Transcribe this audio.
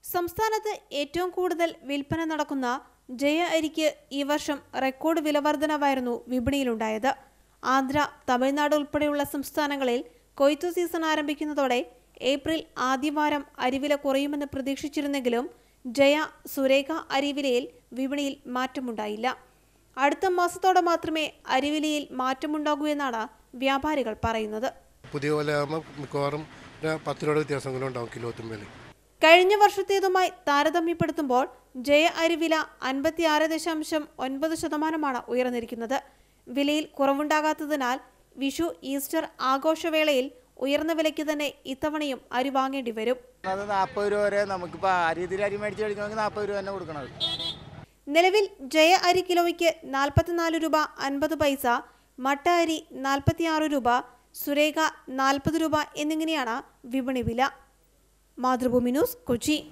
സംസ്ഥാനത്ത് ഏറ്റവും കൂടുതൽ വിൽപ്പന നടക്കുന്ന ജയ അരിക്ക് ഈ വർഷം റെക്കോർഡ് വിലവർധനവായിരുന്നു വിപണിയിലുണ്ടായത്. ആന്ധ്ര, തമിഴ്നാട് ഉൾപ്പെടെയുള്ള സംസ്ഥാനങ്ങളിൽ കൊയ്ത്തു സീസൺ ആരംഭിക്കുന്നതോടെ ഏപ്രിൽ ആദ്യവാരം അരിവില കുറയുമെന്ന് പ്രതീക്ഷിച്ചിരുന്നെങ്കിലും ജയ, സുരേഖ അരിവിലയിൽ വിപണിയിൽ മാറ്റമുണ്ടായില്ല. അടുത്ത മാസത്തോടെ മാത്രമേ അരിവിലയിൽ മാറ്റമുണ്ടാകൂ എന്നാണ് വ്യാപാരികൾ പറയുന്നത്. പുതിയ മിക്കവാറും 10 രൂപ വ്യത്യാസങ്ങളും ഉണ്ടാവും കിലോത്തുമ്പേൽ. കഴിഞ്ഞ വർഷത്തേതുമായി താരതമ്യപ്പെടുത്തുമ്പോൾ ജയ അരിവില 56.9% ഉയർന്നിരിക്കുന്നത്. വിലയിൽ കുറവുണ്ടാകാത്തതിനാൽ വിഷു, ഈസ്റ്റർ ആഘോഷവേളയിൽ ഉയർന്ന വിലയ്ക്ക് തന്നെ ഇത്തവണയും അരി വാങ്ങേണ്ടി വരും. 40 രൂപ വരെ നമുക്കിപ്പോൾ അരി മേടിച്ച് കഴിക്കണമെങ്കിൽ 40 രൂപ തന്നെ കൊടുക്കണം. നിലവിൽ ജയ അരി കിലോയ്ക്ക് 44 രൂപ 50 പൈസ, മട്ട അരി 46 രൂപ, സുരേഖ 40 രൂപ എന്നിങ്ങനെയാണ് വിപണി വില. മാതൃഭൂമി ന്യൂസ്, കൊച്ചി.